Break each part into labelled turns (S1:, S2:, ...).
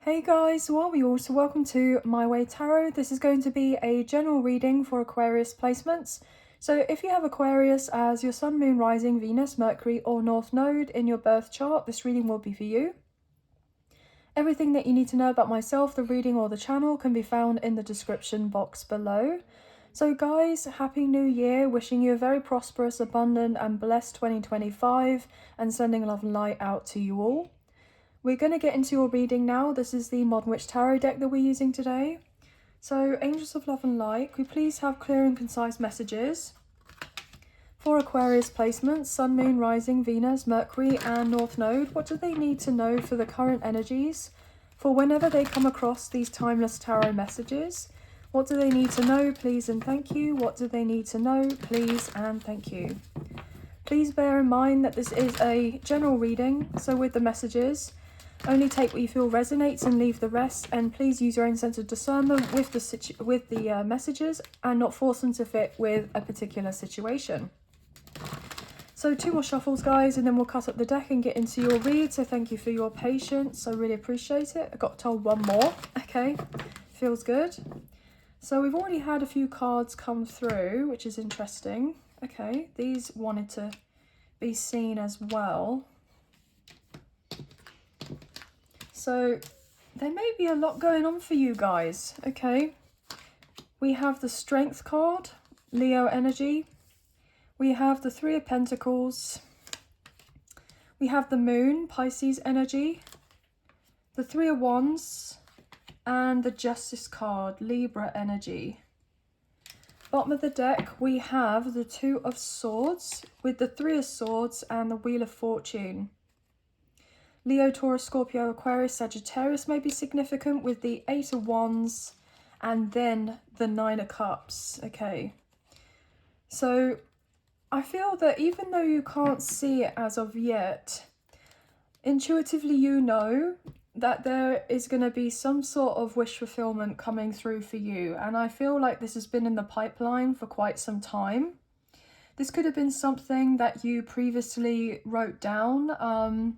S1: Hey guys, welcome to My Way Tarot. This is going to be a general reading for Aquarius placements. So if you have Aquarius as your Sun, Moon, Rising, Venus, Mercury or North Node in your birth chart, this reading will be for you. Everything that you need to know about myself, the reading or the channel can be found in the description box below. So guys, Happy New Year, wishing you a very prosperous, abundant and blessed 2025 and sending love and light out to you all. We're going to get into your reading now. This is the Modern Witch Tarot deck that we're using today. So, Angels of Love and Light, could we please have clear and concise messages for Aquarius placements, Sun, Moon, Rising, Venus, Mercury and North Node? What do they need to know for the current energies for whenever they come across these timeless tarot messages? What do they need to know, please and thank you? What do they need to know, please and thank you? Please bear in mind that this is a general reading, so with the messages, only take what you feel resonates and leave the rest, and please use your own sense of discernment with the messages and not force them to fit with a particular situation. So 2 more shuffles, guys, and then we'll cut up the deck and get into your read. So thank you for your patience. I really appreciate it. I got told 1 more. Okay, feels good. So we've already had a few cards come through, which is interesting. Okay, these wanted to be seen as well. So there may be a lot going on for you guys, okay? We have the Strength card, Leo energy. We have the 3 of Pentacles. We have the Moon, Pisces energy. The 3 of Wands and the Justice card, Libra energy. Bottom of the deck, we have the 2 of Swords with the 3 of Swords and the Wheel of Fortune. Leo, Taurus, Scorpio, Aquarius, Sagittarius may be significant with the 8 of Wands and then the 9 of Cups. Okay, so I feel that even though you can't see it as of yet, intuitively you know that there is going to be some sort of wish fulfillment coming through for you. And I feel like this has been in the pipeline for quite some time. This could have been something that you previously wrote down,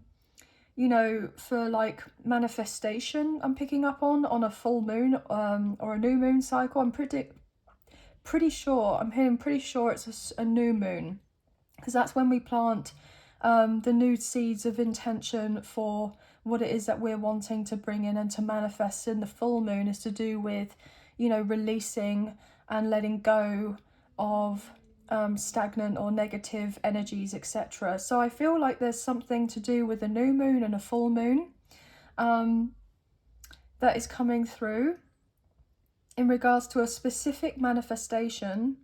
S1: you know, for like manifestation. I'm picking up on a full moon or a new moon cycle. I'm pretty sure, I'm hearing pretty sure it's a new moon, because that's when we plant the new seeds of intention for what it is that we're wanting to bring in and to manifest. In the full moon is to do with, you know, releasing and letting go of stagnant or negative energies, etc. So I feel like there's something to do with a new moon and a full moon that is coming through in regards to a specific manifestation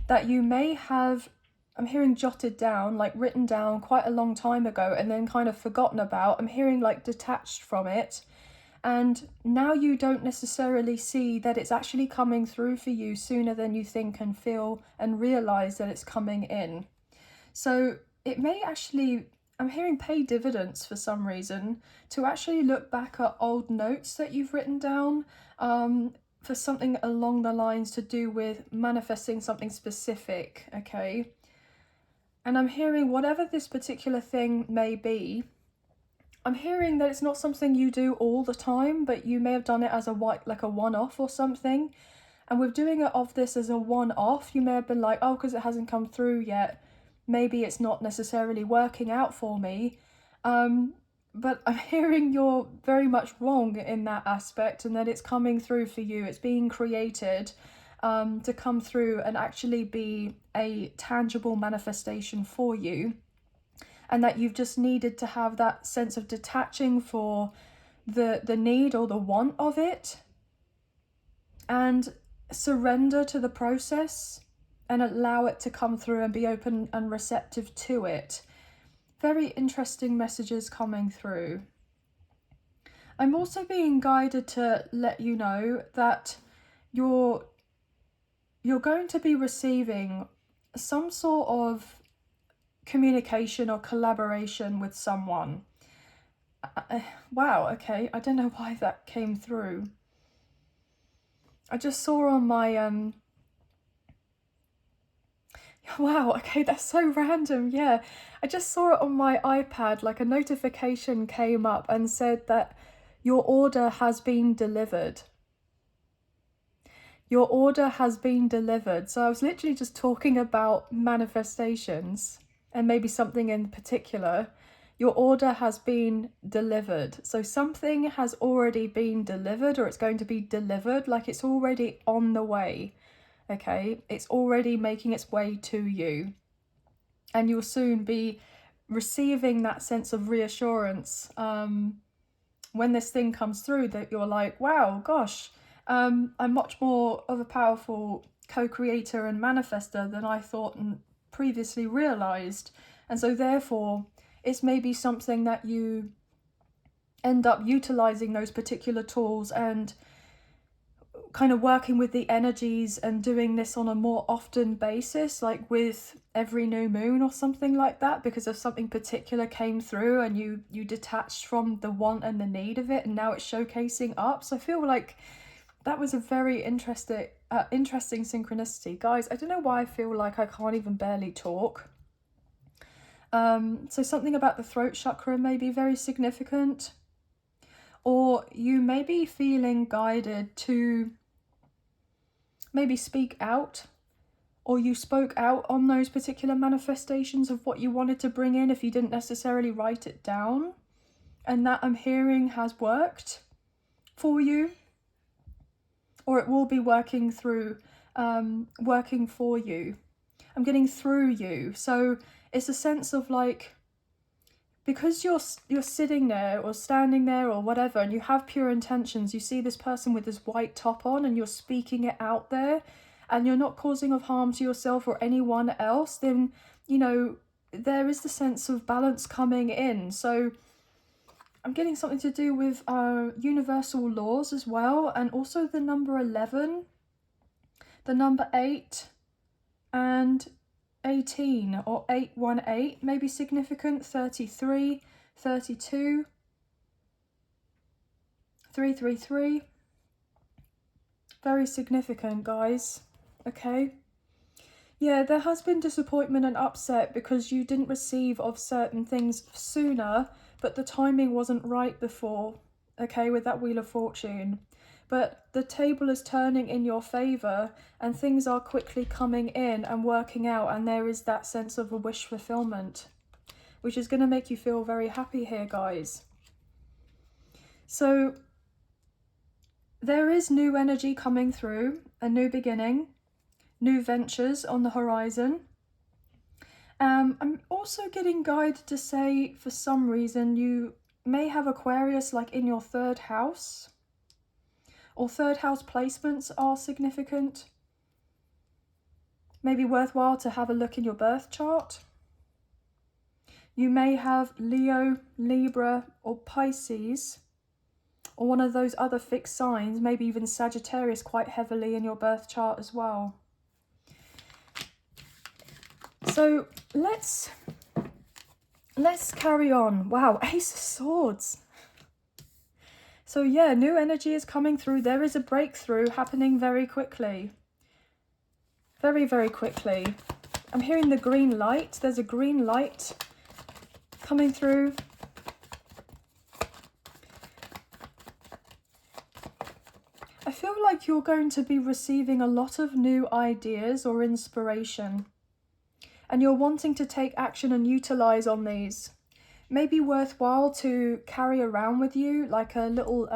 S1: that you may have, I'm hearing jotted down, like written down quite a long time ago and then kind of forgotten about. I'm hearing like detached from it. And now you don't necessarily see that it's actually coming through for you sooner than you think and feel and realize that it's coming in. So it may actually, I'm hearing pay dividends for some reason, to actually look back at old notes that you've written down for something along the lines to do with manifesting something specific, okay? And I'm hearing whatever this particular thing may be, I'm hearing that it's not something you do all the time, but you may have done it as a one-off or something. And with doing it of this as a one-off, you may have been like, oh, because it hasn't come through yet, maybe it's not necessarily working out for me. But I'm hearing you're very much wrong in that aspect, and that it's coming through for you. It's being created to come through and actually be a tangible manifestation for you. And that you've just needed to have that sense of detaching for the need or the want of it, and surrender to the process and allow it to come through and be open and receptive to it. Very interesting messages coming through. I'm also being guided to let you know that you're going to be receiving some sort of communication or collaboration with someone. Wow, okay, I don't know why that came through. I just saw on my wow, okay, that's so random. Yeah, I just saw it on my iPad, like a notification came up and said that Your order has been delivered. Your order has been delivered. So I was literally just talking about manifestations and maybe something in particular. Your order has been delivered. So something has already been delivered, or it's going to be delivered, like it's already on the way. Okay, it's already making its way to you. And you'll soon be receiving that sense of reassurance when this thing comes through, that you're like, wow, gosh, I'm much more of a powerful co-creator and manifester than I thought and previously realized. And so therefore, it's maybe something that you end up utilizing those particular tools and kind of working with the energies and doing this on a more often basis, like with every new moon or something like that, because of something particular came through and you detached from the want and the need of it, and now it's showcasing up. So I feel like that was a very interesting synchronicity. Guys, I don't know why I feel like I can't even barely talk. So something about the throat chakra may be very significant. Or you may be feeling guided to maybe speak out, or you spoke out on those particular manifestations of what you wanted to bring in if you didn't necessarily write it down. And that I'm hearing has worked for you, or it will be working for you. I'm getting through you. So it's a sense of like, because you're sitting there or standing there or whatever, and you have pure intentions, you see this person with this white top on and you're speaking it out there, and you're not causing of harm to yourself or anyone else, then, you know, there is the sense of balance coming in. So I'm getting something to do with universal laws as well, and also the number 11, the number 8, and 18 or 818 may be significant. 33, 32, 333, very significant, guys. Okay, yeah, there has been disappointment and upset because you didn't receive of certain things sooner, but the timing wasn't right before. Okay, with that Wheel of Fortune. But the table is turning in your favor and things are quickly coming in and working out, and there is that sense of a wish fulfillment, which is going to make you feel very happy here, guys. So there is new energy coming through, a new beginning, new ventures on the horizon. I'm also getting guided to say, for some reason, you may have Aquarius like in your 3rd house. Or 3rd house placements are significant. Maybe worthwhile to have a look in your birth chart. You may have Leo, Libra, or Pisces, or one of those other fixed signs, maybe even Sagittarius quite heavily in your birth chart as well. So let's carry on. Wow, Ace of Swords. So yeah, new energy is coming through. There is a breakthrough happening very quickly. Very, very quickly. I'm hearing the green light. There's a green light coming through. I feel like you're going to be receiving a lot of new ideas or inspiration, and you're wanting to take action and utilize on these. Maybe worthwhile to carry around with you like a little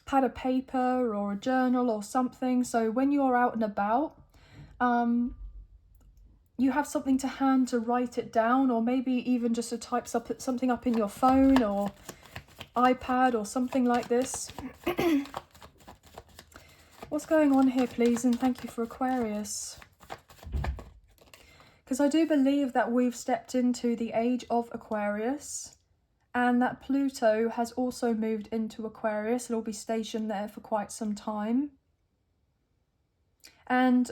S1: pad of paper or a journal or something, so when you're out and about, you have something to hand to write it down, or maybe even just to type something up in your phone or iPad or something like this. What's going on here, please? And thank you for Aquarius. Because I do believe that we've stepped into the age of Aquarius, and that Pluto has also moved into Aquarius. It'll be stationed there for quite some time. And,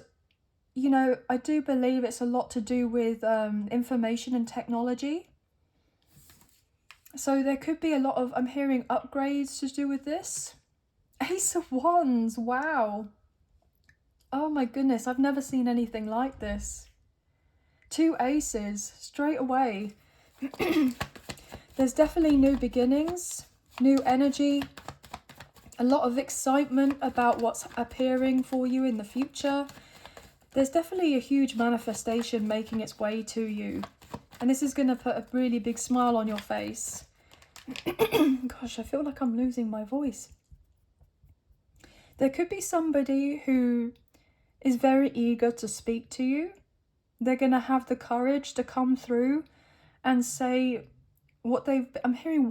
S1: you know, I do believe it's a lot to do with information and technology. So there could be a lot of, I'm hearing upgrades to do with this. Ace of Wands, wow. Oh my goodness, I've never seen anything like this. 2 aces straight away. There's definitely new beginnings. new energy, a lot of excitement about what's appearing for you in the future. There's definitely a huge manifestation making its way to you. And this is going to put a really big smile on your face. Gosh, I feel like I'm losing my voice. There could be somebody who is very eager to speak to you. They're going to have the courage to come through and say what I'm hearing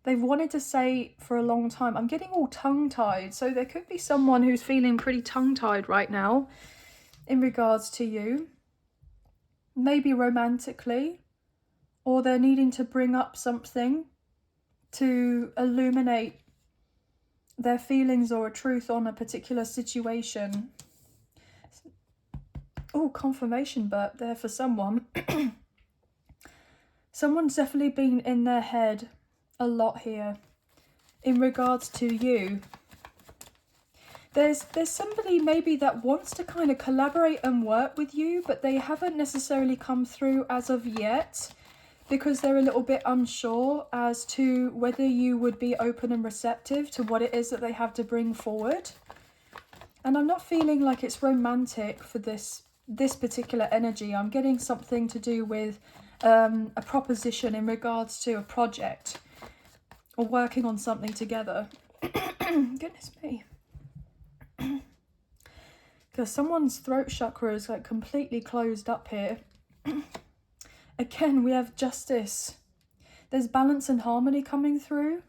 S1: they've wanted to say for a long time. I'm getting all tongue-tied. So there could be someone who's feeling pretty tongue-tied right now in regards to you. Maybe romantically, or they're needing to bring up something to illuminate their feelings or a truth on a particular situation. Oh, confirmation burp there for someone. Someone's definitely been in their head a lot here in regards to you. There's somebody maybe that wants to kind of collaborate and work with you, but they haven't necessarily come through as of yet because they're a little bit unsure as to whether you would be open and receptive to what it is that they have to bring forward. And I'm not feeling like it's romantic for this particular energy. I'm getting something to do with a proposition in regards to a project or working on something together. Goodness me. Because someone's throat chakra is like completely closed up here. Again, we have justice. There's balance and harmony coming through.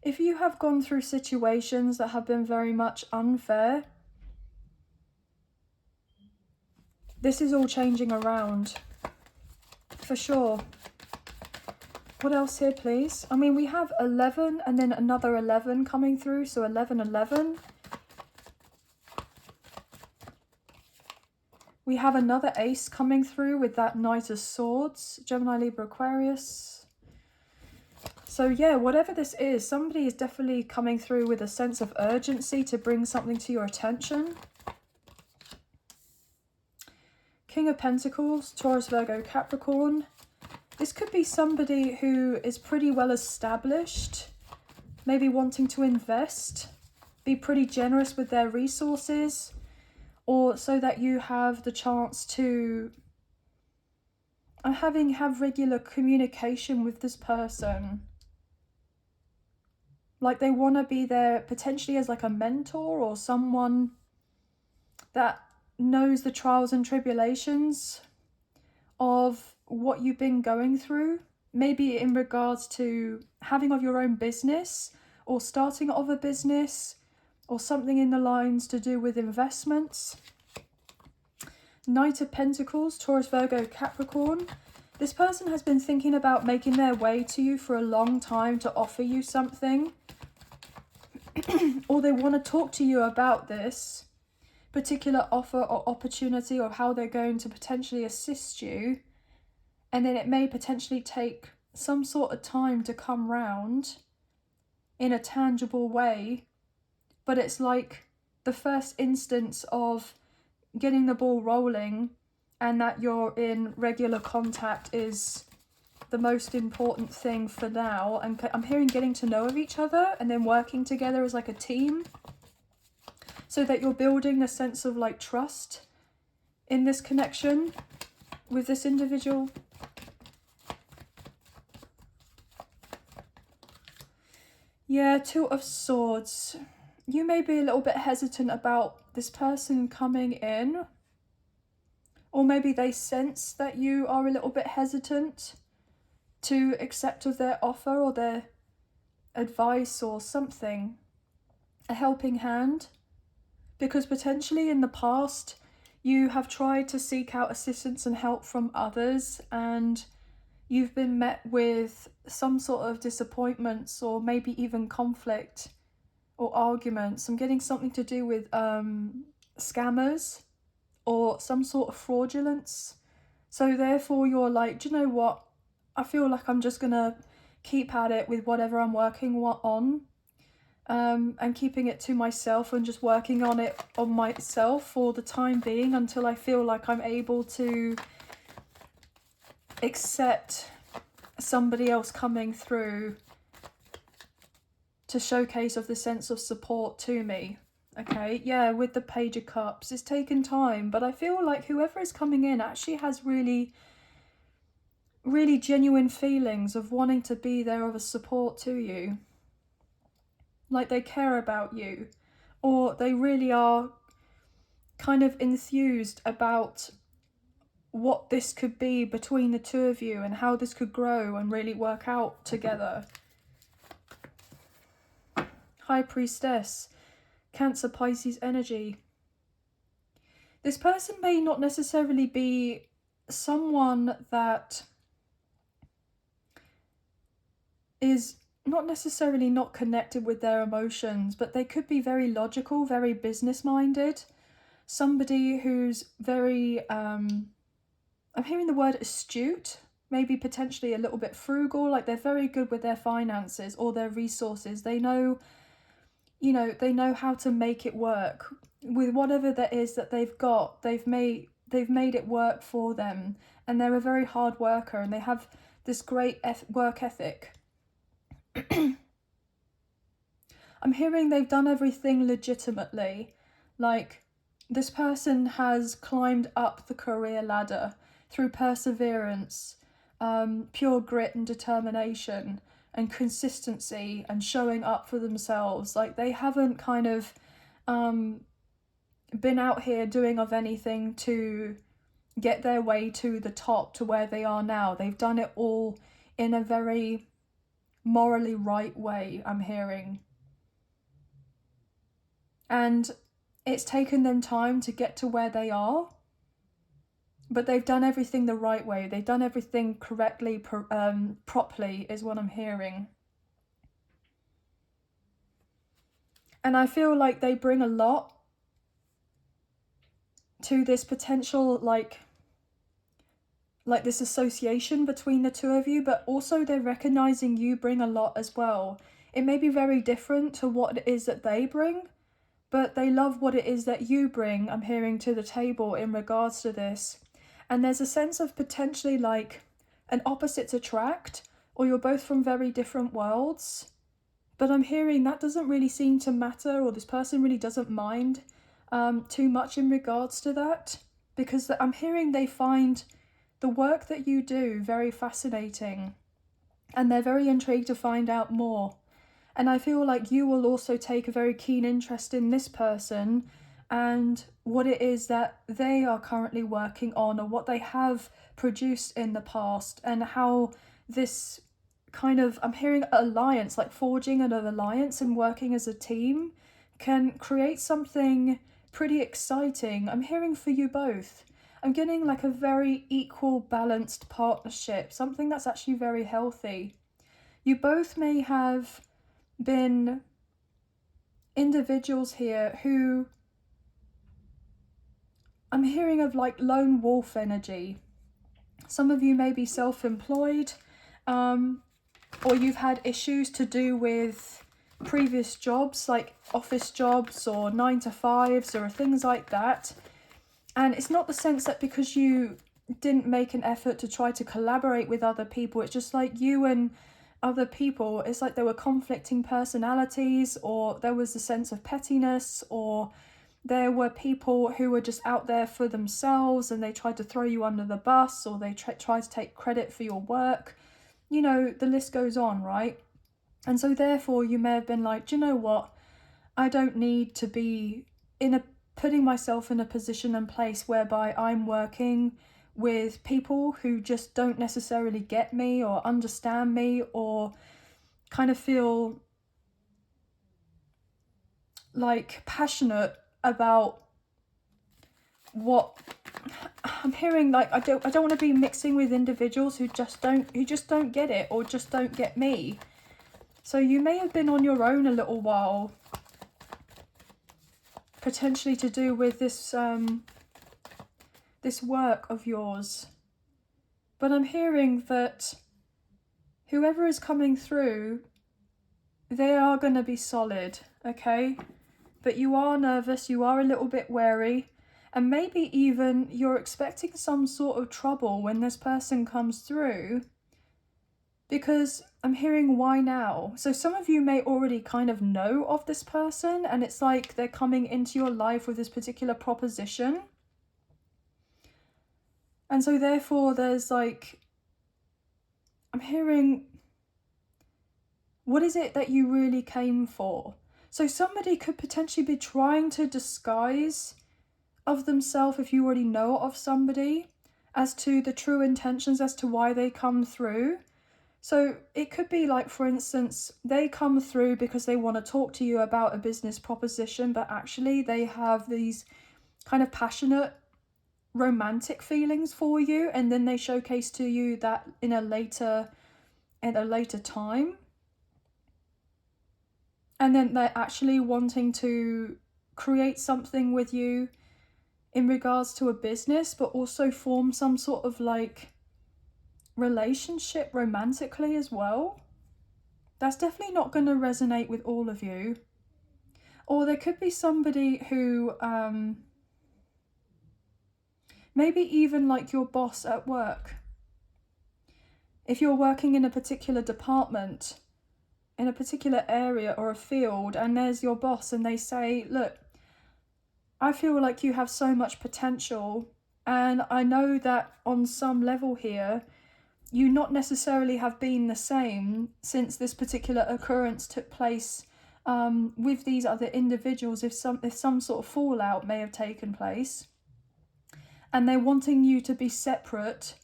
S1: If you have gone through situations that have been very much unfair, this is all changing around. For sure. What else here, please? I mean, we have 11 and then another 11 coming through. So 11, 11. We have another ace coming through with that Knight of Swords. Gemini, Libra, Aquarius. So yeah, whatever this is, somebody is definitely coming through with a sense of urgency to bring something to your attention. King of Pentacles, Taurus, Virgo, Capricorn. This could be somebody who is pretty well established, maybe wanting to invest, be pretty generous with their resources, or so that you have the chance to have regular communication with this person. Like they want to be there potentially as like a mentor or someone that knows the trials and tribulations of what you've been going through, maybe in regards to having of your own business or starting of a business or something in the lines to do with investments. Knight of Pentacles, Taurus, Virgo, Capricorn. This person has been thinking about making their way to you for a long time to offer you something. Or they want to talk to you about this particular offer or opportunity or how they're going to potentially assist you. And then it may potentially take some sort of time to come round in a tangible way. But it's like the first instance of getting the ball rolling and that you're in regular contact is the most important thing for now. And I'm hearing getting to know of each other and then working together as like a team so that you're building a sense of like trust in this connection with this individual. Yeah, Two of Swords. You may be a little bit hesitant about this person coming in, or maybe they sense that you are a little bit hesitant to accept of their offer or their advice or something, a helping hand, because potentially in the past you have tried to seek out assistance and help from others and you've been met with some sort of disappointments or maybe even conflict or arguments. I'm getting something to do with scammers or some sort of fraudulence. So therefore you're like, do you know what? I feel like I'm just going to keep at it with whatever I'm working on and keeping it to myself and just working on it on myself for the time being until I feel like I'm able to accept somebody else coming through to showcase of the sense of support to me. Okay, yeah, with the Page of Cups, it's taken time, but I feel like whoever is coming in actually has really genuine feelings of wanting to be there of a support to you. Like they care about you, or they really are kind of enthused about what this could be between the two of you and how this could grow and really work out together. High Priestess, Cancer, Pisces energy. This person may not necessarily be someone that is not necessarily not connected with their emotions, but they could be very logical, very business-minded. Somebody who's very, I'm hearing the word astute, maybe potentially a little bit frugal, like they're very good with their finances or their resources. They know, you know, they know how to make it work with whatever that is that they've got. They've made it work for them, and they're a very hard worker, and they have this great work ethic. I'm hearing they've done everything legitimately. Like, this person has climbed up the career ladder through perseverance, pure grit and determination and consistency and showing up for themselves. Like, they haven't kind of been out here doing of anything to get their way to the top, to where they are now. They've done it all in a very morally right way, I'm hearing. And it's taken them time to get to where they are, but they've done everything the right way. They've done everything correctly, properly, is what I'm hearing. And I feel like they bring a lot to this potential, like this association between the two of you, but also they're recognizing you bring a lot as well. It may be very different to what it is that they bring, but they love what it is that you bring, I'm hearing, to the table in regards to this. And there's a sense of potentially like an opposites attract, or you're both from very different worlds. But I'm hearing that doesn't really seem to matter, or this person really doesn't mind too much in regards to that, because I'm hearing they find the work that you do very fascinating, and they're very intrigued to find out more. And I feel like you will also take a very keen interest in this person and what it is that they are currently working on, or what they have produced in the past, and how this kind of, I'm hearing alliance, like forging an alliance and working as a team, can create something pretty exciting. I'm hearing for you both. I'm getting like a very equal, balanced partnership, something that's actually very healthy. You both may have been individuals here who, I'm hearing of like lone wolf energy. Some of you may be self-employed, or you've had issues to do with previous jobs, like office jobs or 9-to-5s or things like that. And it's not the sense that because you didn't make an effort to try to collaborate with other people, it's just like you and other people, it's like there were conflicting personalities, or there was a sense of pettiness, or there were people who were just out there for themselves and they tried to throw you under the bus, or they tried to take credit for your work. You know, the list goes on, right? And so therefore you may have been like, do you know what? I don't need to be putting myself in a position and place whereby I'm working with people who just don't necessarily get me or understand me, or kind of feel like passionate about what I'm hearing. Like I don't want to be mixing with individuals who just don't get it, or just don't get me. So you may have been on your own a little while, potentially to do with this this work of yours. But I'm hearing that whoever is coming through, they are going to be solid, okay? But you are nervous, you are a little bit wary, And maybe even you're expecting some sort of trouble when this person comes through, because I'm hearing why now. So some of you may already kind of know of this person, and it's like they're coming into your life with this particular proposition. And so therefore there's like, I'm hearing, what is it that you really came for? So somebody could potentially be trying to disguise of themselves, if you already know of somebody, as to the true intentions as to why they come through. So it could be like, for instance, they come through because they want to talk to you about a business proposition, but actually they have these kind of passionate romantic feelings for you, and then they showcase to you that in a later time. And then they're actually wanting to create something with you in regards to a business, but also form some sort of like relationship romantically as well. That's definitely not going to resonate with all of you. Or there could be somebody who maybe even like your boss at work. If you're working in a particular department, in a particular area or a field, and there's your boss and they say, look, I feel like you have so much potential, and I know that on some level here you not necessarily have been the same since this particular occurrence took place with these other individuals, if some sort of fallout may have taken place, and they're wanting you to be separate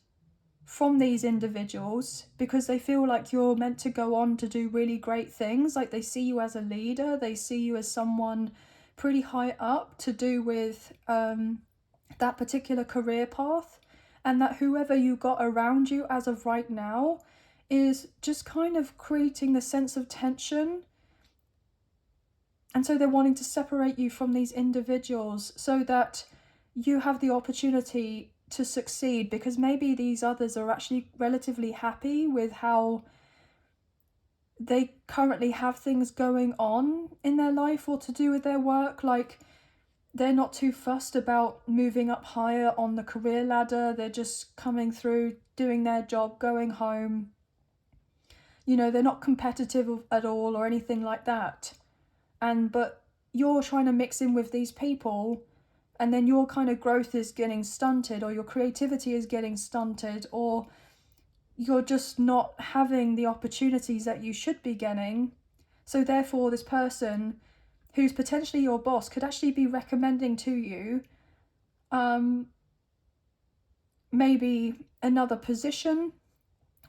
S1: from these individuals because they feel like you're meant to go on to do really great things. Like they see you as a leader, they see you as someone pretty high up to do with that particular career path, and that whoever you got around you as of right now is just kind of creating the sense of tension. And so they're wanting to separate you from these individuals so that you have the opportunity to succeed, because maybe these others are actually relatively happy with how they currently have things going on in their life or to do with their work. Like they're not too fussed about moving up higher on the career ladder. They're just coming through, doing their job, going home. You know, they're not competitive at all or anything like that. But you're trying to mix in with these people, and then your kind of growth is getting stunted, or your creativity is getting stunted, or you're just not having the opportunities that you should be getting. So therefore this person who's potentially your boss could actually be recommending to you maybe another position,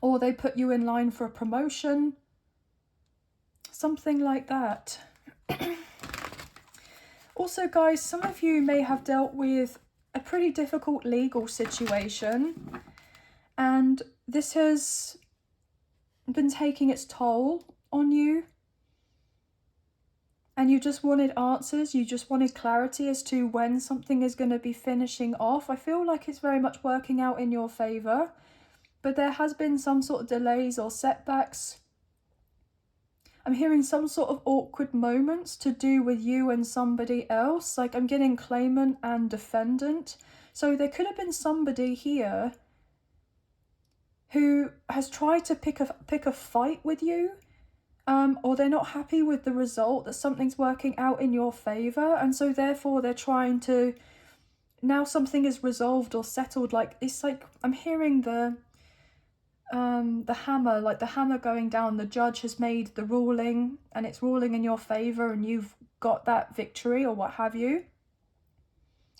S1: or they put you in line for a promotion, something like that. Also, guys, some of you may have dealt with a pretty difficult legal situation, and this has been taking its toll on you. And you just wanted answers, you just wanted clarity as to when something is going to be finishing off. I feel like it's very much working out in your favour, but there has been some sort of delays or setbacks. I'm hearing some sort of awkward moments to do with you and somebody else. Like I'm getting claimant and defendant. So there could have been somebody here who has tried to pick a fight with you. Or they're not happy with the result, that something's working out in your favour, and so therefore they're trying to, now something is resolved or settled. Like it's like I'm hearing the hammer, like the hammer going down. The judge has made the ruling and it's ruling in your favour, and you've got that victory or what have you,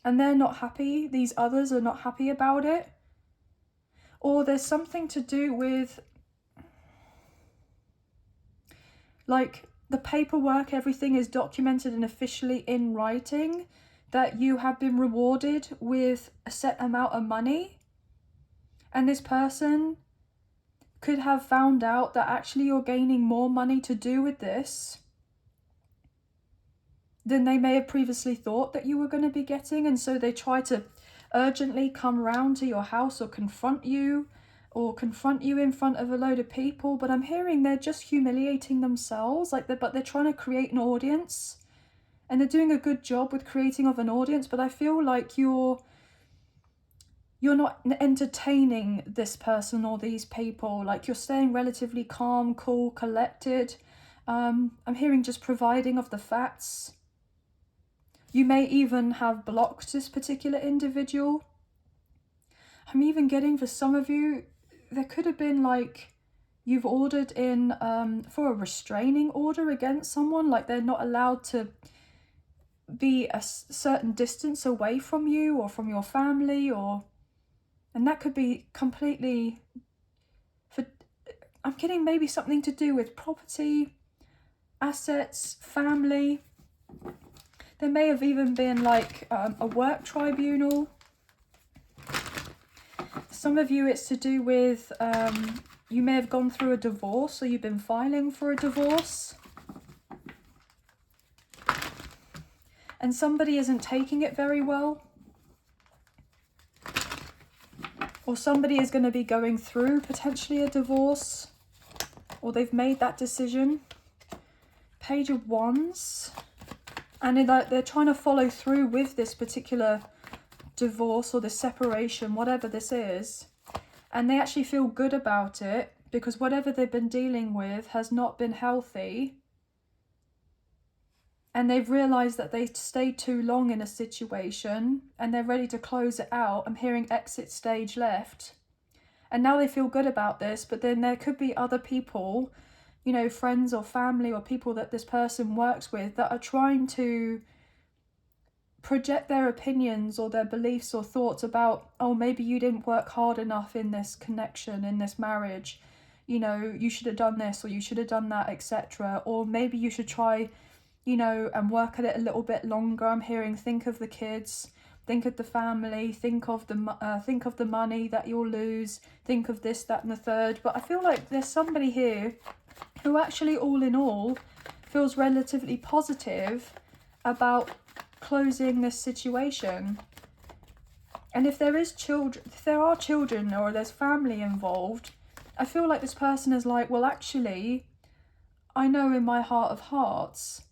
S1: and they're not happy. These others are not happy about it. Or there's something to do with like the paperwork, everything is documented and officially in writing that you have been rewarded with a set amount of money. And this person could have found out that actually you're gaining more money to do with this than they may have previously thought that you were going to be getting. And so they try to urgently come round to your house or confront you in front of a load of people. But I'm hearing they're just humiliating themselves, but they're trying to create an audience and they're doing a good job with creating of an audience, but I feel like you're not entertaining this person or these people. Like, you're staying relatively calm, cool, collected. I'm hearing just providing of the facts. You may even have blocked this particular individual. I'm even getting, for some of you, there could have been like, you've ordered in for a restraining order against someone, like they're not allowed to be a certain distance away from you or from your family, and that could be completely, I'm getting maybe something to do with property, assets, family. There may have even been like a work tribunal. Some of you, it's to do with, you may have gone through a divorce, or you've been filing for a divorce. And somebody isn't taking it very well. Or somebody is going to be going through potentially a divorce, or they've made that decision. Page of Wands. And they're trying to follow through with this particular divorce or the separation, whatever this is. And they actually feel good about it, because whatever they've been dealing with has not been healthy. And they've realised that they stayed too long in a situation and they're ready to close it out. I'm hearing exit stage left. And now they feel good about this, but then there could be other people, you know, friends or family or people that this person works with, that are trying to project their opinions or their beliefs or thoughts about, oh, maybe you didn't work hard enough in this connection, in this marriage. You know, you should have done this or you should have done that, etc. Or maybe you should try, you know, and work at it a little bit longer. I'm hearing, think of the kids, think of the family, think of the money that you'll lose, think of this, that and the third. But I feel like there's somebody here who actually, all in all, feels relatively positive about closing this situation. And if there are children or there's family involved, I feel like this person is like, well, actually, I know in my heart of hearts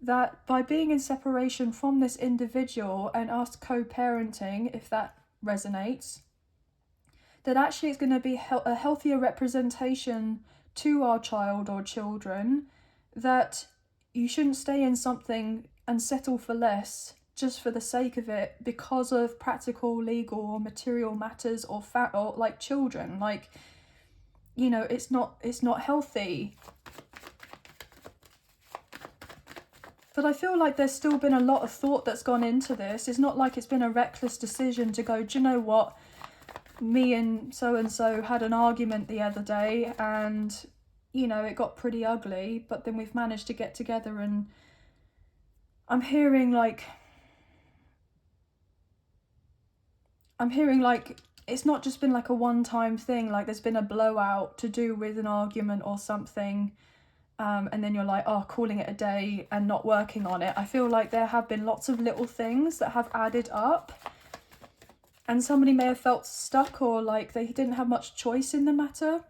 S1: that by being in separation from this individual and us co-parenting, if that resonates, that actually it's going to be a healthier representation to our child or children, that you shouldn't stay in something and settle for less just for the sake of it, because of practical, legal or material matters, or like children. Like, you know, it's not healthy. But I feel like there's still been a lot of thought that's gone into this. It's not like it's been a reckless decision to go, do you know what, me and so had an argument the other day and, you know, it got pretty ugly, but then we've managed to get together. And I'm hearing like it's not just been like a one-time thing, like there's been a blowout to do with an argument or something. And then you're like, oh, calling it a day and not working on it. I feel like there have been lots of little things that have added up. And somebody may have felt stuck, or like they didn't have much choice in the matter.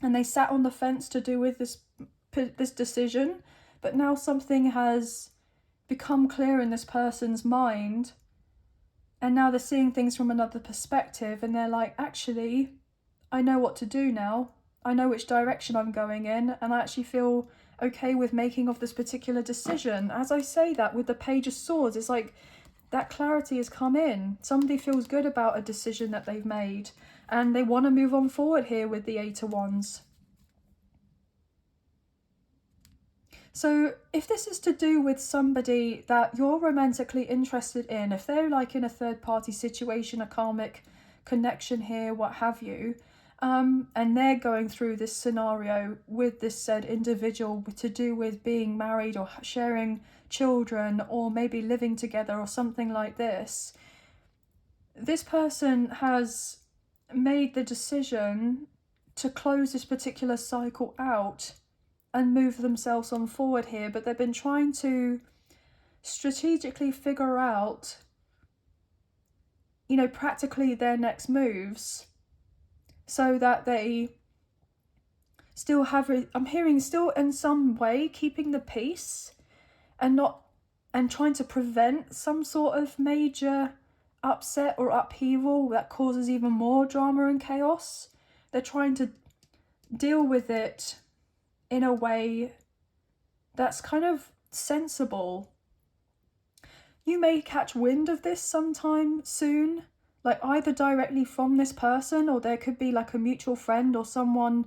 S1: And they sat on the fence to do with this decision. But now something has become clear in this person's mind. And now they're seeing things from another perspective. And they're like, actually, I know what to do now. I know which direction I'm going in, and I actually feel okay with making of this particular decision. As I say that with the Page of Swords, it's like that clarity has come in. Somebody feels good about a decision that they've made, and they want to move on forward here with the Eight of Wands. So if this is to do with somebody that you're romantically interested in, if they're like in a third-party situation, a karmic connection here, what have you, and they're going through this scenario with this said individual to do with being married or sharing children or maybe living together or something like this, this person has made the decision to close this particular cycle out and move themselves on forward here, but they've been trying to strategically figure out, you know, practically their next moves, so that they still have, I'm hearing still in some way keeping the peace and not and trying to prevent some sort of major upset or upheaval that causes even more drama and chaos. They're trying to deal with it in a way that's kind of sensible. You may catch wind of this sometime soon, like either directly from this person, or there could be like a mutual friend or someone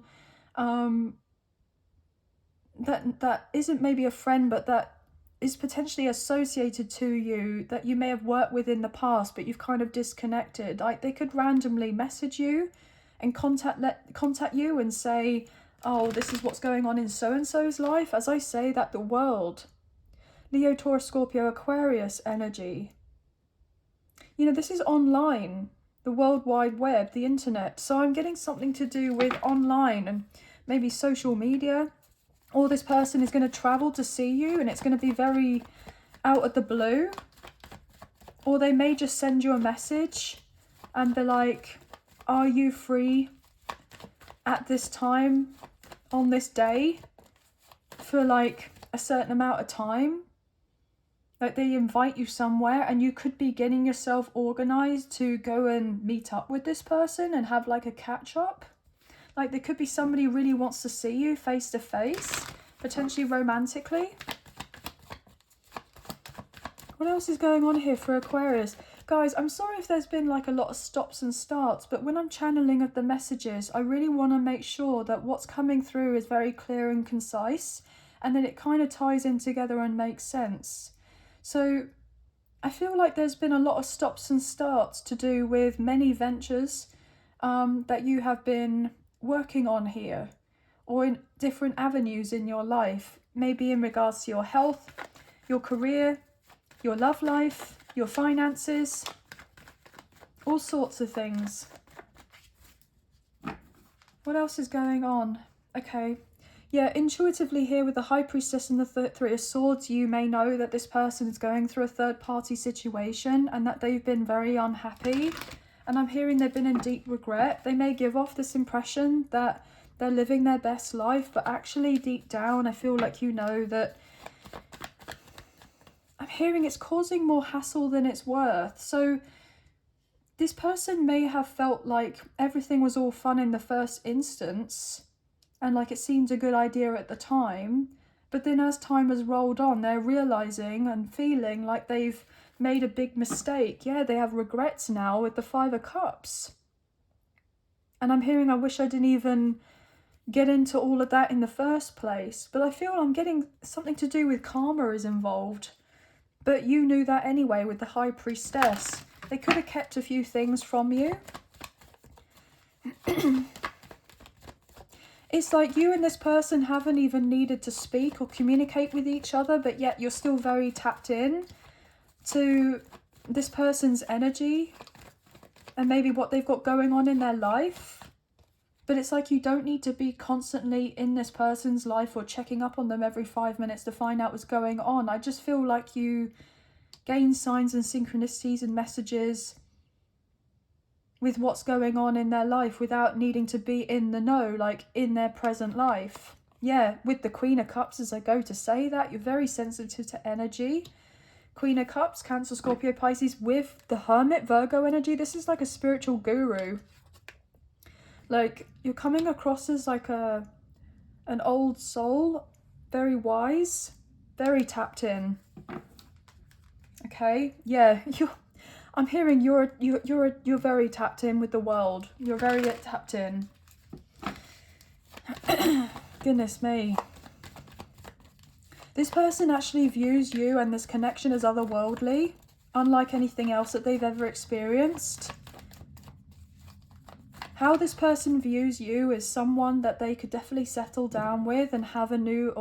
S1: that isn't maybe a friend, but that is potentially associated to you, that you may have worked with in the past, but you've kind of disconnected. Like they could randomly message you and contact you and say, oh, this is what's going on in so-and-so's life. As I say, that the world, Leo, Taurus, Scorpio, Aquarius energy. You know, this is online, the World Wide Web, the internet. So I'm getting something to do with online and maybe social media. Or this person is going to travel to see you and it's going to be very out of the blue. Or they may just send you a message and be like, are you free at this time on this day for like a certain amount of time? Like they invite you somewhere and you could be getting yourself organized to go and meet up with this person and have like a catch up. Like there could be somebody who really wants to see you face to face, potentially romantically. What else is going on here for Aquarius? Guys, I'm sorry if there's been like a lot of stops and starts, but when I'm channeling of the messages, I really want to make sure that what's coming through is very clear and concise, and then it kind of ties in together and makes sense. So I feel like there's been a lot of stops and starts to do with many ventures that you have been working on here, or in different avenues in your life, maybe in regards to your health, your career, your love life, your finances, all sorts of things. What else is going on? Okay, yeah, intuitively here with the High Priestess and the Three of Swords, you may know that this person is going through a third-party situation and that they've been very unhappy. And I'm hearing they've been in deep regret. They may give off this impression that they're living their best life, but actually deep down, I feel like you know that I'm hearing it's causing more hassle than it's worth. So this person may have felt like everything was all fun in the first instance and like it seemed a good idea at the time. But then as time has rolled on, they're realizing and feeling like they've made a big mistake. Yeah, they have regrets now with the Five of Cups. And I'm hearing I wish I didn't even get into all of that in the first place. But I feel I'm getting something to do with karma is involved. But you knew that anyway with the High Priestess. They could have kept a few things from you. It's like you and this person haven't even needed to speak or communicate with each other, but yet you're still very tapped in to this person's energy and maybe what they've got going on in their life. But it's like you don't need to be constantly in this person's life or checking up on them every 5 minutes to find out what's going on. I just feel like you gain signs and synchronicities and messages with what's going on in their life without needing to be in the know, like in their present life. Yeah, with the Queen of Cups, as I go to say that, you're very sensitive to energy. Queen of Cups, Cancer, Scorpio, Pisces, with the Hermit, Virgo energy. This is like a spiritual guru. Like, you're coming across as like an old soul, very wise, very tapped in. Okay, yeah, I'm hearing you're very tapped in with the world. You're very tapped in. Goodness me. This person actually views you and this connection as otherworldly, unlike anything else that they've ever experienced. How this person views you is someone that they could definitely settle down with and have a new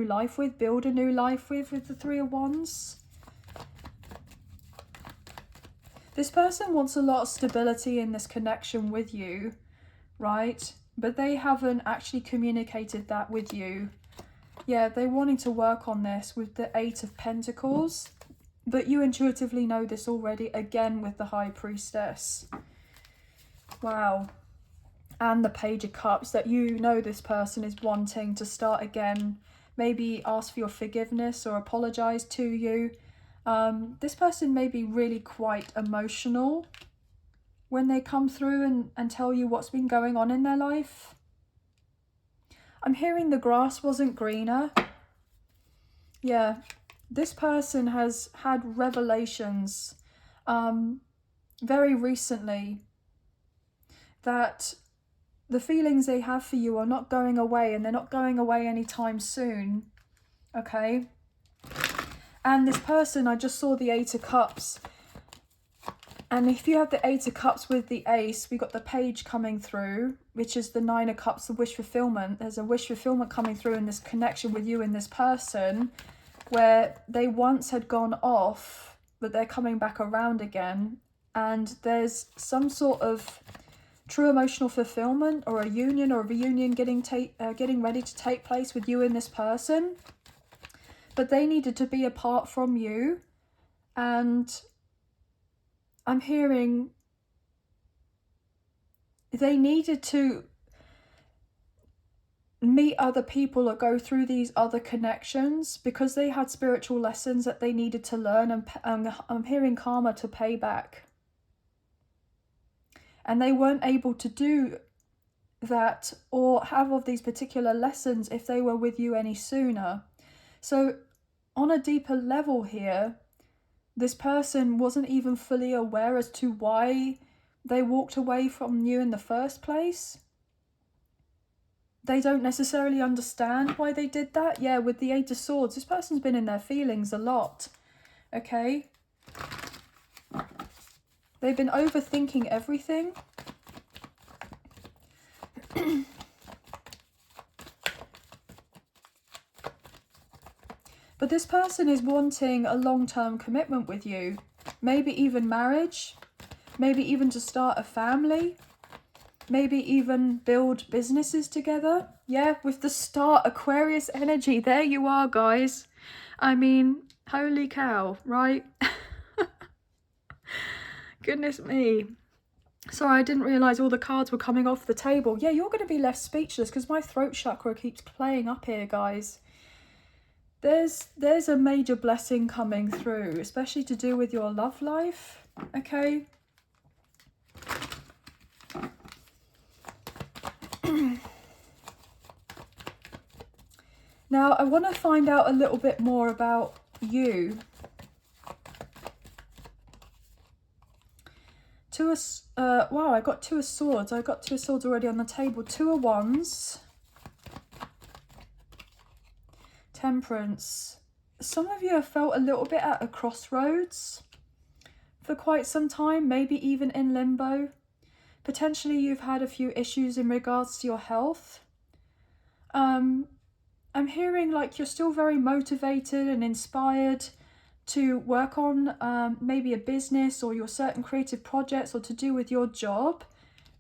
S1: life with, build a new life with the Three of Wands. This person wants a lot of stability in this connection with you, right? But they haven't actually communicated that with you. Yeah, they're wanting to work on this with the Eight of Pentacles, but you intuitively know this already, again with the High Priestess. Wow. And the Page of Cups, that you know this person is wanting to start again, maybe ask for your forgiveness or apologize to you. This person may be really quite emotional when they come through and tell you what's been going on in their life. I'm hearing the grass wasn't greener. Yeah, this person has had revelations very recently that the feelings they have for you are not going away, and they're not going away anytime soon. Okay? And this person, I just saw the Eight of Cups. And if you have the Eight of Cups with the Ace, we got the Page coming through, which is the Nine of Cups, the wish fulfillment. There's a wish fulfillment coming through in this connection with you and this person, where they once had gone off, but they're coming back around again. And there's some sort of true emotional fulfillment, or a union or a reunion getting ready to take place with you and this person. But they needed to be apart from you, and I'm hearing they needed to meet other people or go through these other connections because they had spiritual lessons that they needed to learn, and I'm hearing karma to pay back. And they weren't able to do that or have of these particular lessons if they were with you any sooner. So on a deeper level here, this person wasn't even fully aware as to why they walked away from you in the first place. They don't necessarily understand why they did that. Yeah, with the Eight of Swords, this person's been in their feelings a lot. Okay? They've been overthinking everything. But this person is wanting a long-term commitment with you. Maybe even marriage. Maybe even to start a family. Maybe even build businesses together. Yeah, with the Star Aquarius energy. There you are, guys. I mean, holy cow, right? Goodness me. Sorry, I didn't realise all the cards were coming off the table. Yeah, you're going to be left speechless because my throat chakra keeps playing up here, guys. There's a major blessing coming through, especially to do with your love life, okay? Now, I want to find out a little bit more about you. Wow, I got Two of Swords. I got Two of Swords already on the table. Two of Wands. Temperance. Some of you have felt a little bit at a crossroads for quite some time, maybe even in limbo. Potentially you've had a few issues in regards to your health. I'm hearing like you're still very motivated and inspired to work on maybe a business or your certain creative projects or to do with your job,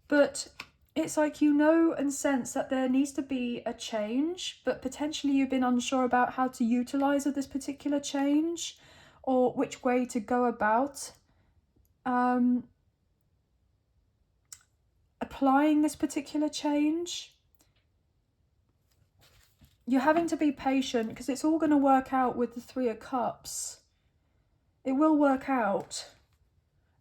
S1: but it's like you know and sense that there needs to be a change, but potentially you've been unsure about how to utilize this particular change or which way to go about applying this particular change. You're having to be patient because it's all going to work out with the Three of Cups. It will work out.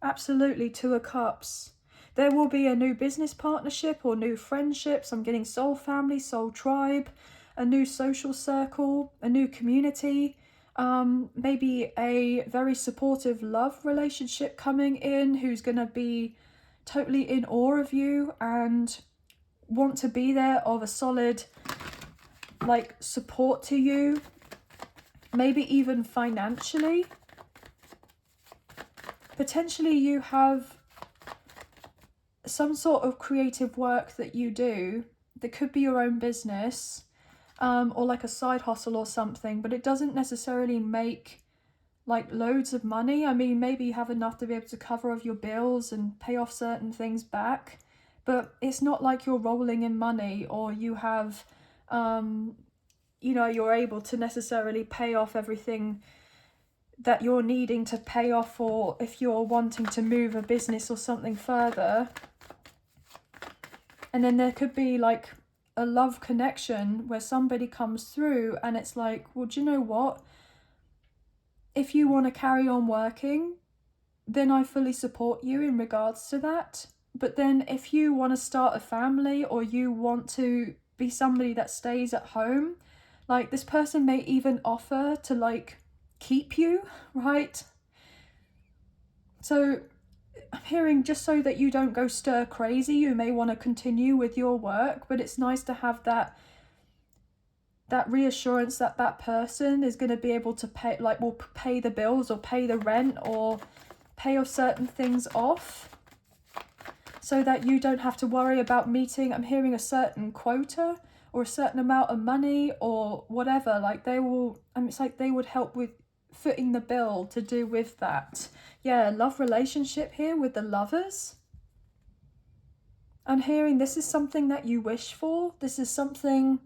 S1: Absolutely, Two of Cups. There will be a new business partnership or new friendships. I'm getting soul family, soul tribe, a new social circle, a new community, maybe a very supportive love relationship coming in who's going to be totally in awe of you and want to be there of a solid like support to you, maybe even financially. Potentially you have some sort of creative work that you do that could be your own business or like a side hustle or something, but it doesn't necessarily make like loads of money. I mean, maybe you have enough to be able to cover off your bills and pay off certain things back, but it's not like you're rolling in money or you have you know, you're able to necessarily pay off everything that you're needing to pay off, or if you're wanting to move a business or something further. And then there could be like a love connection where somebody comes through and it's like, well, do you know what? If you want to carry on working, then I fully support you in regards to that. But then if you want to start a family, or you want to be somebody that stays at home, like this person may even offer to like keep you, right? So I'm hearing, just so that you don't go stir crazy, you may want to continue with your work, but it's nice to have that reassurance that that person is going to be able to pay, like will pay the bills or pay the rent or pay off certain things off, so that you don't have to worry about meeting, I'm hearing, a certain quota or a certain amount of money or whatever. Like they will, it's like they would help with footing the bill to do with that. Yeah, love relationship here with the Lovers. I'm hearing this is something that you wish for. This is something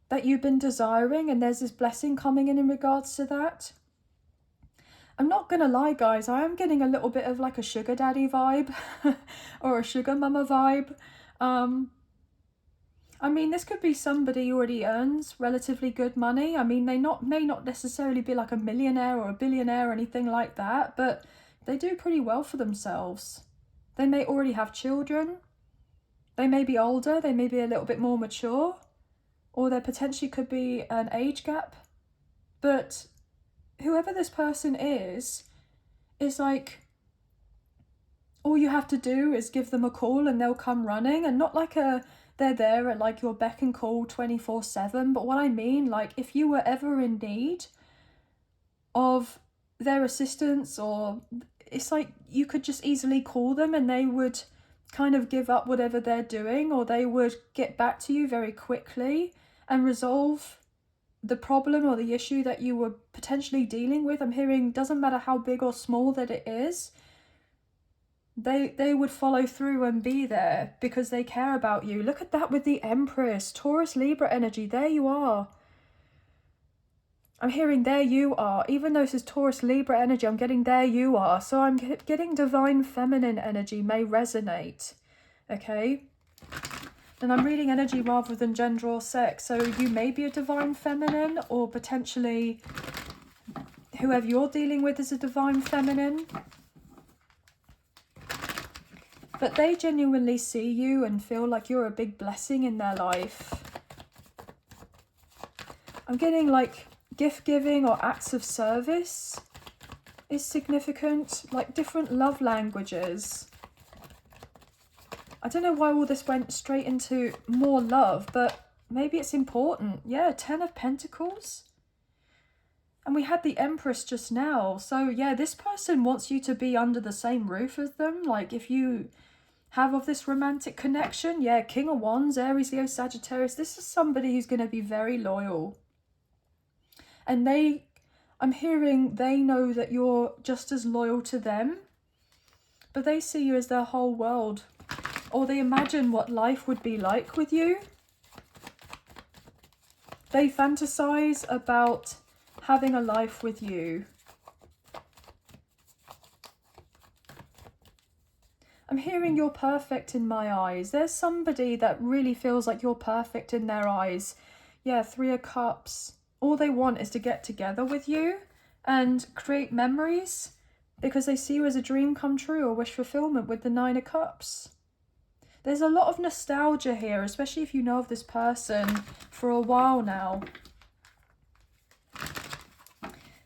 S1: that you've been desiring, and there's this blessing coming in regards to that. I'm not gonna lie, guys, I am getting a little bit of like a sugar daddy vibe or a sugar mama vibe. I mean, this could be somebody who already earns relatively good money. I mean, they may not necessarily be like a millionaire or a billionaire or anything like that, but they do pretty well for themselves. They may already have children. They may be older. They may be a little bit more mature. Or there potentially could be an age gap. But whoever this person is like, all you have to do is give them a call and they'll come running, and not like they're there at like your beck and call 24/7. But what I mean, like if you were ever in need of their assistance, or it's like you could just easily call them and they would kind of give up whatever they're doing, or they would get back to you very quickly and resolve the problem or the issue that you were potentially dealing with. I'm hearing, doesn't matter how big or small that it is, they would follow through and be there because they care about you. Look at that with the Empress, Taurus, Libra energy. There you are. I'm hearing there you are. Even though this is Taurus, Libra energy, I'm getting there you are. So I'm getting divine feminine energy may resonate. Okay? And I'm reading energy rather than gender or sex. So you may be a divine feminine, or potentially whoever you're dealing with is a divine feminine. But they genuinely see you and feel like you're a big blessing in their life. I'm getting like gift giving or acts of service is significant, like different love languages. I don't know why all this went straight into more love, but maybe it's important. Yeah, 10 of Pentacles. And we had the Empress just now. So yeah, this person wants you to be under the same roof as them. Like if you have of this romantic connection, yeah, King of Wands, Aries, Leo, Sagittarius, this is somebody who's going to be very loyal. And I'm hearing they know that you're just as loyal to them, but they see you as their whole world, or they imagine what life would be like with you. They fantasize about having a life with you. I'm hearing you're perfect in my eyes. There's somebody that really feels like you're perfect in their eyes. Yeah, 3 of Cups. All they want is to get together with you and create memories because they see you as a dream come true or wish fulfillment with the 9 of Cups. There's a lot of nostalgia here, especially if you know of this person for a while now.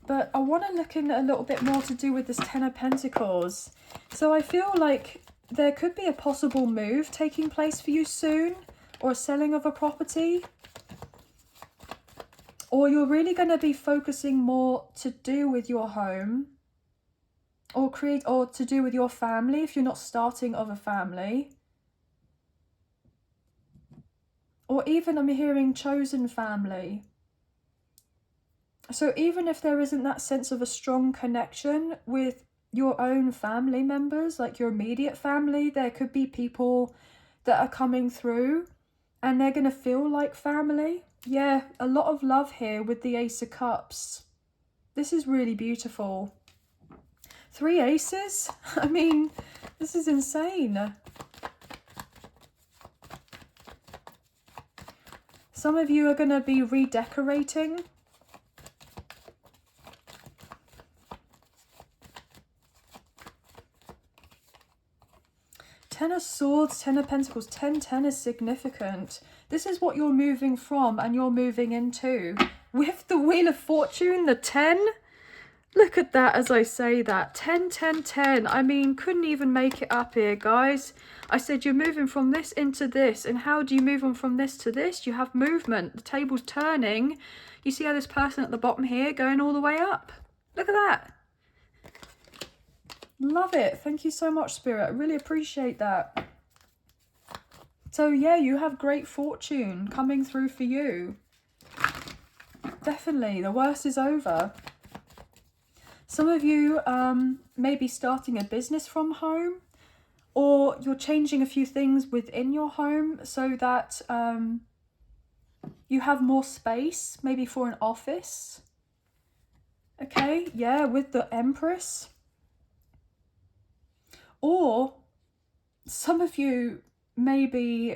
S1: But I want to look in a little bit more to do with this 10 of Pentacles. So I feel like there could be a possible move taking place for you soon, or a selling of a property. Or you're really going to be focusing more to do with your home, or to do with your family if you're not starting of a family. Or even I'm hearing chosen family. So even if there isn't that sense of a strong connection with your own family members, like your immediate family, there could be people that are coming through and they're going to feel like family. Yeah, a lot of love here with the Ace of Cups. This is really beautiful. 3 aces? I mean, this is insane. Some of you are going to be redecorating. Ten of Swords, Ten of Pentacles, 10-10 is significant. This is what you're moving from and you're moving into. With the Wheel of Fortune, the 10. Look at that as I say that. 10, 10, 10. I mean, couldn't even make it up here, guys. I said you're moving from this into this. And how do you move on from this to this? You have movement. The table's turning. You see how this person at the bottom here going all the way up? Look at that. Love it. Thank you so much, Spirit. I really appreciate that. So yeah, you have great fortune coming through for you. Definitely. The worst is over. Some of you may be starting a business from home, or you're changing a few things within your home so that you have more space, maybe for an office. Okay, yeah, with the Empress. Or some of you may be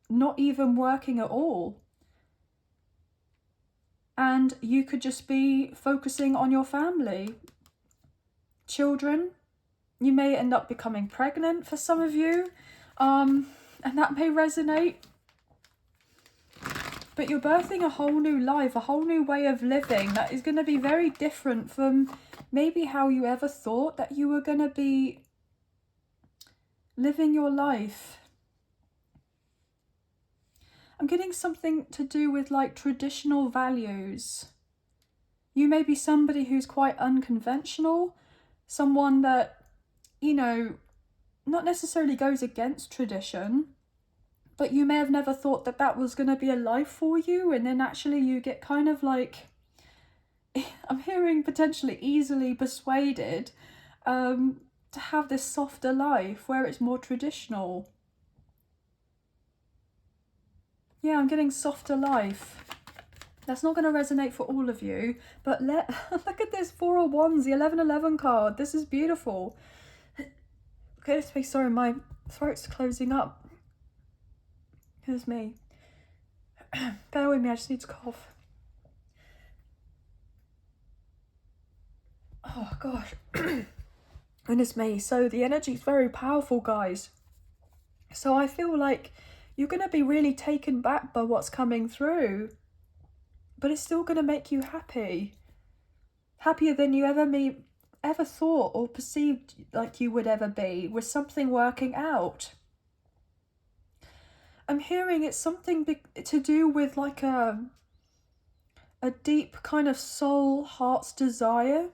S1: not even working at all. And you could just be focusing on your family. Children. You may end up becoming pregnant for some of you. And that may resonate. But you're birthing a whole new life, a whole new way of living that is going to be very different from maybe how you ever thought that you were going to be living your life. I'm getting something to do with like traditional values. You may be somebody who's quite unconventional, someone that, you know, not necessarily goes against tradition, but you may have never thought that that was going to be a life for you, and then actually you get kind of like, I'm hearing potentially easily persuaded to have this softer life where it's more traditional. Yeah, I'm getting softer life. That's not going to resonate for all of you, but look at this 4 of Wands, the 11-11 card. This is beautiful. Okay, sorry, my throat's closing up. Here's me. Bear with me, I just need to cough. Oh gosh. Goodness me. So the energy is very powerful, guys. So I feel like you're going to be really taken back by what's coming through, but it's still going to make you happy. Happier than you ever thought or perceived like you would ever be, with something working out. I'm hearing it's something to do with like a deep kind of soul, heart's desire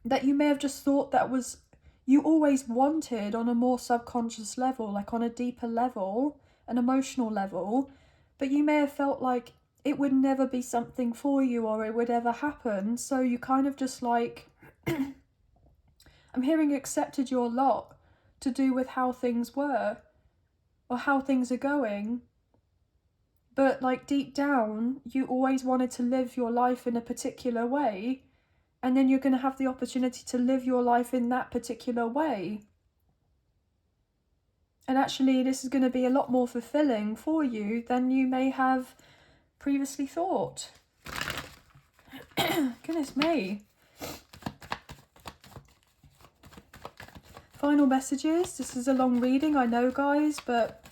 S1: that you may have just thought that was you always wanted on a more subconscious level, like on a deeper level, an emotional level, but you may have felt like it would never be something for you or it would ever happen, so you kind of just like I'm hearing accepted your lot to do with how things were or how things are going, but like deep down you always wanted to live your life in a particular way, and then you're going to have the opportunity to live your life in that particular way. And actually this is going to be a lot more fulfilling for you than you may have previously thought. Goodness me. Final messages. This is a long reading, I know, guys, but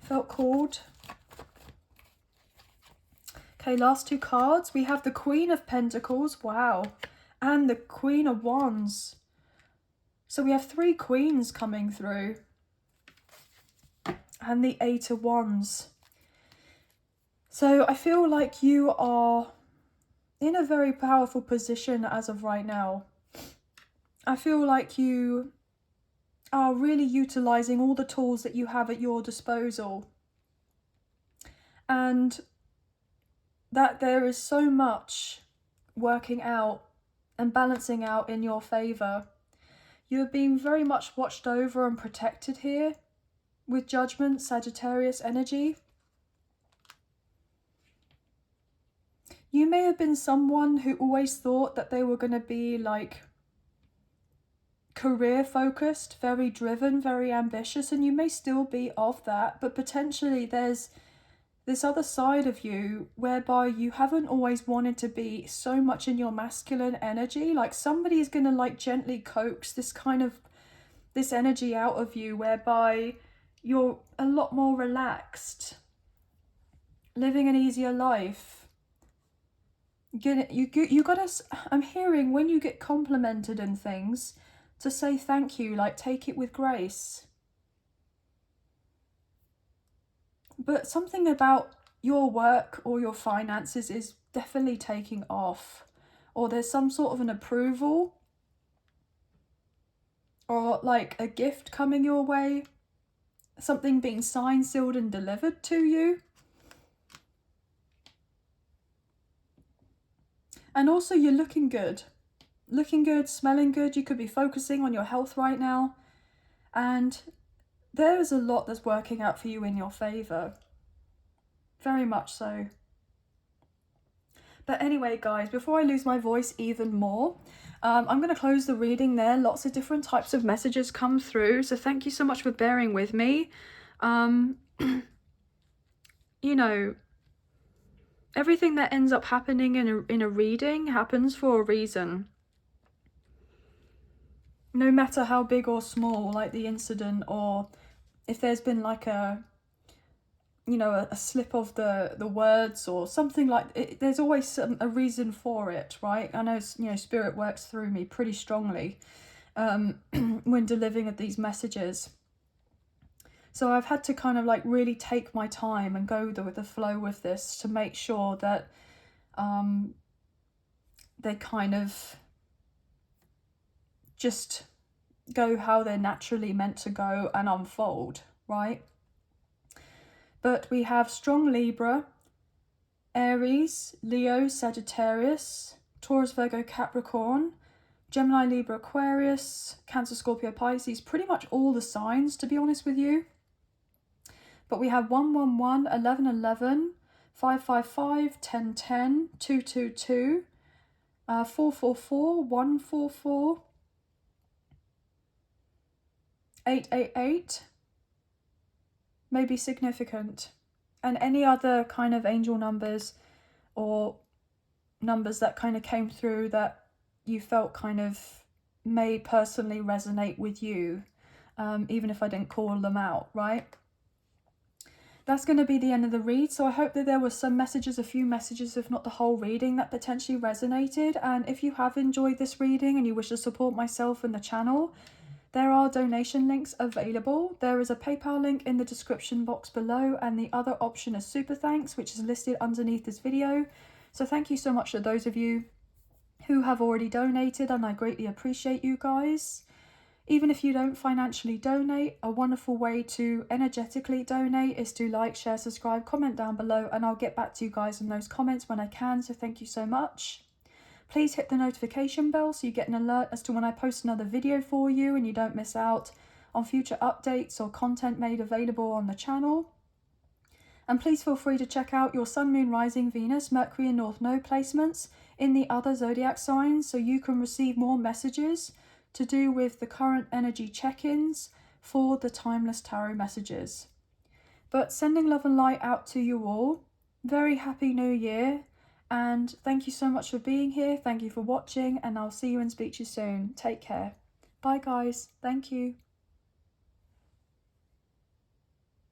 S1: felt called. Okay, last 2 cards. We have the Queen of Pentacles, wow, and the Queen of Wands. So we have 3 queens coming through. And the 8 of Wands. So I feel like you are in a very powerful position as of right now. I feel like you are really utilising all the tools that you have at your disposal. And that there is so much working out and balancing out in your favour. You're being very much watched over and protected here with Judgment, Sagittarius energy. You may have been someone who always thought that they were going to be like career focused, very driven, very ambitious, and you may still be of that, but potentially there's this other side of you whereby you haven't always wanted to be so much in your masculine energy. Like somebody is going to like gently coax this energy out of you whereby you're a lot more relaxed, living an easier life. You gotta, I'm hearing when you get complimented and things, to say thank you, like take it with grace. But something about your work or your finances is definitely taking off, or there's some sort of an approval, or like a gift coming your way, something being signed, sealed and delivered to you. And also you're looking good, smelling good. You could be focusing on your health right now, and there is a lot that's working out for you in your favor, very much so. But anyway, guys, before I lose my voice even more, I'm going to close the reading there. Lots of different types of messages come through, so thank you so much for bearing with me. You know, everything that ends up happening in a reading happens for a reason. No matter how big or small, like the incident, or if there's been like a slip of the words or something like it, there's always a reason for it, right? I know, spirit works through me pretty strongly when delivering these messages. So I've had to kind of like really take my time and go with the flow with this to make sure that they kind of just go how they're naturally meant to go and unfold, right? But we have strong Libra, Aries, Leo, Sagittarius, Taurus, Virgo, Capricorn, Gemini, Libra, Aquarius, Cancer, Scorpio, Pisces, pretty much all the signs, to be honest with you. But we have 111, 1111, 555, 1010, 222, 444, 144, 888, may be significant, and any other kind of angel numbers or numbers that kind of came through that you felt kind of may personally resonate with you, even if I didn't call them out, right? That's going to be the end of the read, so I hope that there were some messages, a few messages, if not the whole reading, that potentially resonated. And if you have enjoyed this reading and you wish to support myself and the channel, there are donation links available. There is a PayPal link in the description box below, and the other option is Super Thanks, which is listed underneath this video. So thank you so much to those of you who have already donated, and I greatly appreciate you guys. Even if you don't financially donate, a wonderful way to energetically donate is to like, share, subscribe, comment down below, and I'll get back to you guys in those comments when I can, so thank you so much. Please hit the notification bell so you get an alert as to when I post another video for you and you don't miss out on future updates or content made available on the channel. And please feel free to check out your Sun, Moon, Rising, Venus, Mercury and North Node placements in the other zodiac signs so you can receive more messages to do with the current energy check-ins for the Timeless Tarot messages. But sending love and light out to you all. Very happy New Year. And thank you so much for being here. Thank you for watching, and I'll see you and speak to you soon. Take care. Bye guys. Thank you.